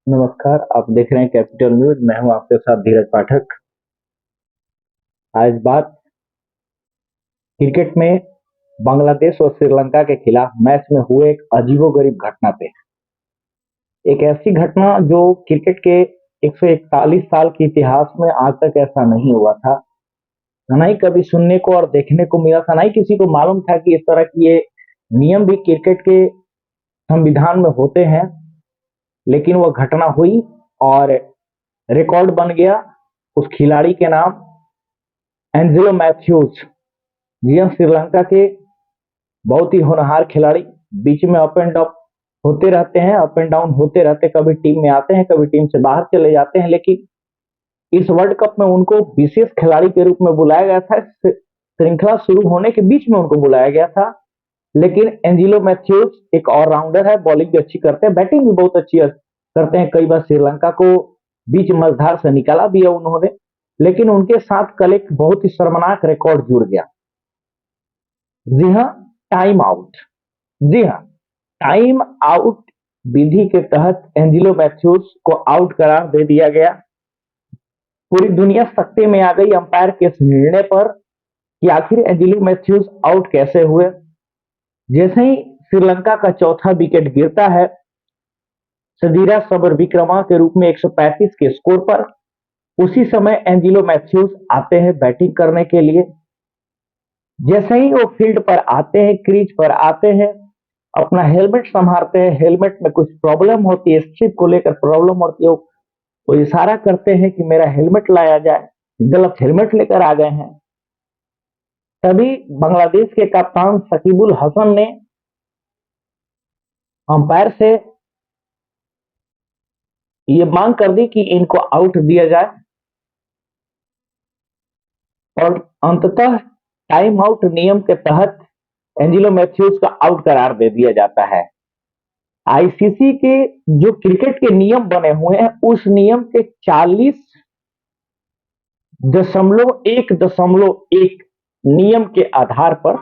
नमस्कार, आप देख रहे हैं कैपिटल न्यूज़। मैं हूं आपके साथ धीरज पाठक। आज बात क्रिकेट में बांग्लादेश और श्रीलंका के खिलाफ मैच में हुए एक अजीबोगरीब घटना पे। एक ऐसी घटना जो क्रिकेट के 141 साल के इतिहास में आज तक ऐसा नहीं हुआ था। ना ही कभी सुनने को और देखने को मिला था, ना ही किसी को मालूम था कि इस तरह की ये नियम भी क्रिकेट के संविधान में होते हैं। लेकिन वह घटना हुई और रिकॉर्ड बन गया उस खिलाड़ी के नाम, एंजेलो मैथ्यूज। जी हाँ, श्रीलंका के बहुत ही होनहार खिलाड़ी। बीच में अप एंड अप होते रहते हैं, अप एंड डाउन होते रहते हैं। कभी टीम में आते हैं, कभी टीम से बाहर चले जाते हैं। लेकिन इस वर्ल्ड कप में उनको विशेष खिलाड़ी के रूप में बुलाया गया था। श्रृंखला शुरू होने के बीच में उनको बुलाया गया था। लेकिन एंजिलो मैथ्यूज एक ऑलराउंडर है, बॉलिंग भी अच्छी करते हैं, बैटिंग भी बहुत अच्छी करते हैं। कई बार श्रीलंका को बीच मझधार से निकाला भी है उन्होंने। लेकिन उनके साथ कल एक बहुत ही शर्मनाक रिकॉर्ड जुड़ गया। जी हाँ, टाइम आउट। जी हाँ, टाइम आउट विधि के तहत एंजिलो मैथ्यूज को आउट करार दे दिया गया। पूरी दुनिया सख्ते में आ गई अंपायर के इस निर्णय पर कि आखिर एंजिलो मैथ्यूज आउट कैसे हुए। जैसे ही श्रीलंका का चौथा विकेट गिरता है सदीरा सबर विक्रमा के रूप में 135 के स्कोर पर, उसी समय एंजिलो मैथ्यूज आते हैं बैटिंग करने के लिए। जैसे ही वो फील्ड पर आते हैं, क्रीज पर आते हैं, अपना हेलमेट संभालते हैं। हेलमेट में कुछ प्रॉब्लम होती है, स्ट्रिप को लेकर प्रॉब्लम होती है। वो इशारा करते हैं कि मेरा हेलमेट लाया जाए, गलत हेलमेट लेकर आ गए हैं। तभी बांग्लादेश के कप्तान शकीबुल हसन ने अंपायर से ये मांग कर दी कि इनको आउट दिया जाए। और अंततः टाइम आउट नियम के तहत एंजिलो मैथ्यूज का आउट करार दे दिया जाता है। आईसीसी के जो क्रिकेट के नियम बने हुए हैं उस नियम के 40.1.1 नियम के आधार पर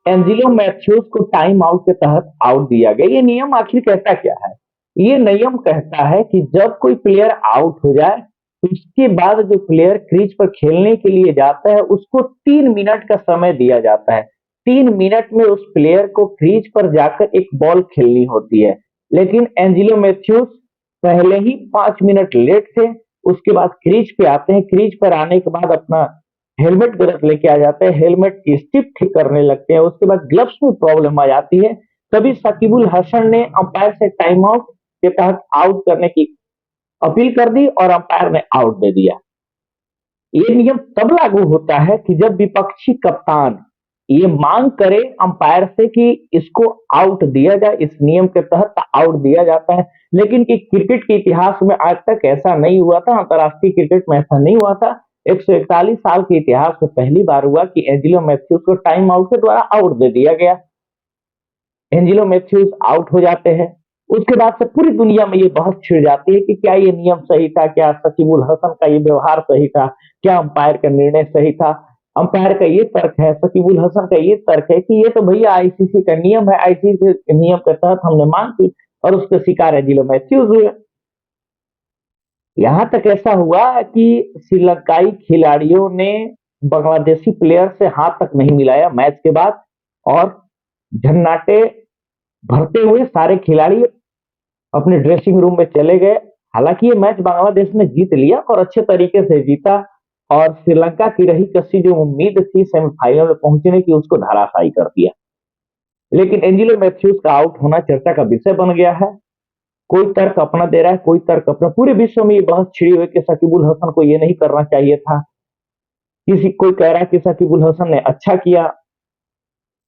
एंजिलो मैथ्यूज को टाइम आउट के तहत आउट दिया गया। ये नियम आखिर कहता क्या है? ये नियम कहता है कि जब कोई प्लेयर आउट हो जाए तो उसके बाद जो प्लेयर क्रीज पर खेलने के लिए जाता है उसको 3 मिनट का समय दिया जाता है। 3 मिनट में उस प्लेयर को क्रीज पर जाकर एक बॉल खेलनी होती है। लेकिन एंजिलो मैथ्यूज पहले ही 5 मिनट लेट थे। उसके बाद क्रीज पे आते हैं, क्रीज पर आने के बाद अपना हेलमेट गलत लेके आ जाते हैं, हेलमेट की स्टिप ठीक करने लगते हैं। उसके बाद ग्लव्स में प्रॉब्लम आ जाती है। तभी शकीबुल हसन ने अंपायर से टाइम आउट के तहत आउट करने की अपील कर दी और अंपायर ने आउट दे दिया। ये नियम तब लागू होता है कि जब विपक्षी कप्तान ये मांग करे अंपायर से कि इसको आउट दिया जाए, इस नियम के तहत आउट दिया जाता है। लेकिन कि क्रिकेट के इतिहास में आज तक ऐसा नहीं हुआ था, अंतरराष्ट्रीय क्रिकेट में ऐसा नहीं हुआ था। 141 साल के इतिहास में पहली बार हुआ कि एंजिलो मैथ्यूज को टाइम आउट के द्वारा आउट दे दिया गया। एंजिलो मैथ्यूज आउट हो जाते हैं। उसके बाद से पूरी दुनिया में ये बहस छिड़ जाती है कि क्या ये नियम सही था, क्या शकीबुल हसन का ये व्यवहार सही था, क्या अंपायर का निर्णय सही था। अंपायर का ये तर्क है, शकीबुल हसन का ये तर्क है कि ये तो भैया आईसीसी का नियम है, आईसीसी के नियम के तहत हमने मांग की और उसके शिकार एंजिलो मैथ्यूज हुए। यहाँ तक ऐसा हुआ कि श्रीलंकाई खिलाड़ियों ने बांग्लादेशी प्लेयर से हाथ तक नहीं मिलाया मैच के बाद, और झन्नाटे भरते हुए सारे खिलाड़ी अपने ड्रेसिंग रूम में चले गए। हालांकि ये मैच बांग्लादेश ने जीत लिया और अच्छे तरीके से जीता, और श्रीलंका की रही कसी जो उम्मीद थी सेमीफाइनल में पहुंचने की उसको धराशायी कर दिया। लेकिन एंजिलो मैथ्यूज का आउट होना चर्चा का विषय बन गया है। कोई तर्क अपना दे रहा है, कोई तर्क अपना। पूरे विश्व में ये बहस छिड़ी हुई कि शकीबुल हसन को ये नहीं करना चाहिए था। किसी कोई कह रहा है कि शकीबुल हसन ने अच्छा किया।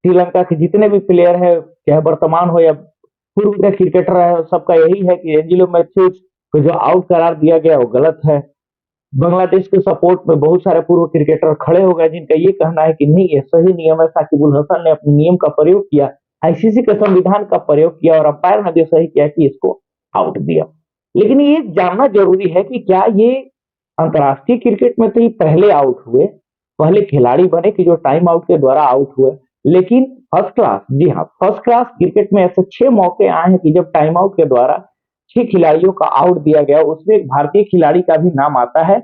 श्रीलंका के जितने भी प्लेयर है, चाहे वर्तमान हो या पूर्व के क्रिकेटर है, सबका यही है कि एंजिलो मैथ्यूज को जो आउट करार दिया गया वो गलत है। बांग्लादेश के सपोर्ट में बहुत सारे पूर्व क्रिकेटर खड़े हो गए जिनका ये कहना है कि नहीं, ये सही नियम है। साकिबुल हसन ने अपने नियम का प्रयोग किया, आईसीसी के संविधान का प्रयोग किया और अंपायर ने भी सही किया कि इसको आउट दिया। लेकिन ये जानना जरूरी है कि क्या ये अंतरराष्ट्रीय क्रिकेट में तो ये पहले आउट हुए, पहले खिलाड़ी बने कि जो टाइम आउट के द्वारा आउट हुए। लेकिन फर्स्ट क्लास, जी हाँ, फर्स्ट क्लास क्रिकेट में ऐसे 6 मौके आए हैं कि जब टाइम आउट के द्वारा 6 खिलाड़ियों का आउट दिया गया, उसमें एक भारतीय खिलाड़ी का भी नाम आता है।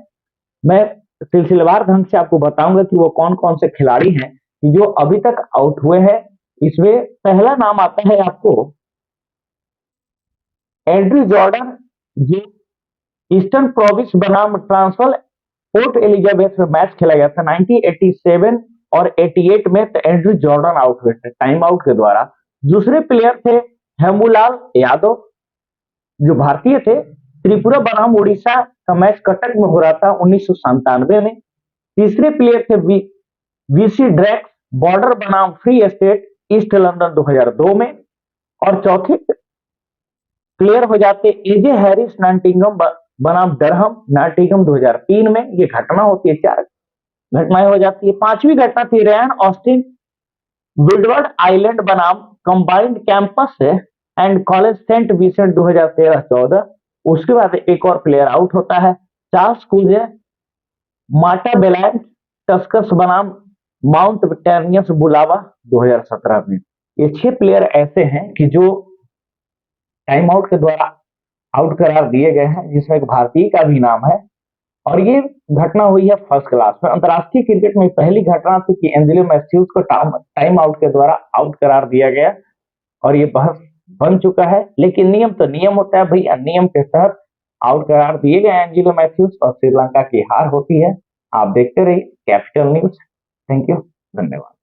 मैं सिलसिलेवार ढंग से आपको बताऊंगा कि वो कौन कौन से खिलाड़ी हैं जो अभी तक आउट हुए हैं। इसमें पहला नाम आता है आपको एंड्रयू जॉर्डन, जो ईस्टर्न प्रोविंस बनाम ट्रांसवाल पोर्ट एलिजाबेथ में मैच खेला गया था 1987 और 88 में, तो एंड्रयू जॉर्डन आउट हुए थे टाइम आउट के द्वारा। दूसरे प्लेयर थे हेमूलाल यादव, जो भारतीय थे। त्रिपुरा बनाम उड़ीसा का मैच कटक में हो रहा था 1997 में। तीसरे प्लेयर थे वीसी ड्रैक्स, बॉर्डर बनाम फ्री स्टेट ईस्ट लंदन 2002 में। और चौथे प्लेयर हो जाते एजे हैरिस, नाटिंगम बनाम डरहम नाटिंगम 2003 में। ये घटना होती है, 4 घटनाएं हो जाती है। पांचवी घटना थी रैन ऑस्टिन विडवर्ड आइलैंड बनाम Combined Campus and College Saint Vincent 2013-14। उसके बाद एक और प्लेयर आउट होता है, चार्ल्स कूजे माटा बेलैंड टस्कस बनाम माउंट विक्टोरियंस बुलावा 2017 में। ये 6 प्लेयर ऐसे हैं कि जो टाइम आउट के द्वारा आउट करार दिए गए हैं, जिसमें एक भारतीय का भी नाम है। और ये घटना हुई है फर्स्ट क्लास में। अंतरराष्ट्रीय क्रिकेट में पहली घटना थी कि एंजेलो मैथ्यूज को टाइम आउट के द्वारा आउट करार दिया गया, और ये बहस बन चुका है। लेकिन नियम तो नियम होता है भैया, नियम के तहत आउट करार दिए गए एंजेलो मैथ्यूज और श्रीलंका की हार होती है। आप देखते रहिए कैपिटल न्यूज। थैंक यू, धन्यवाद।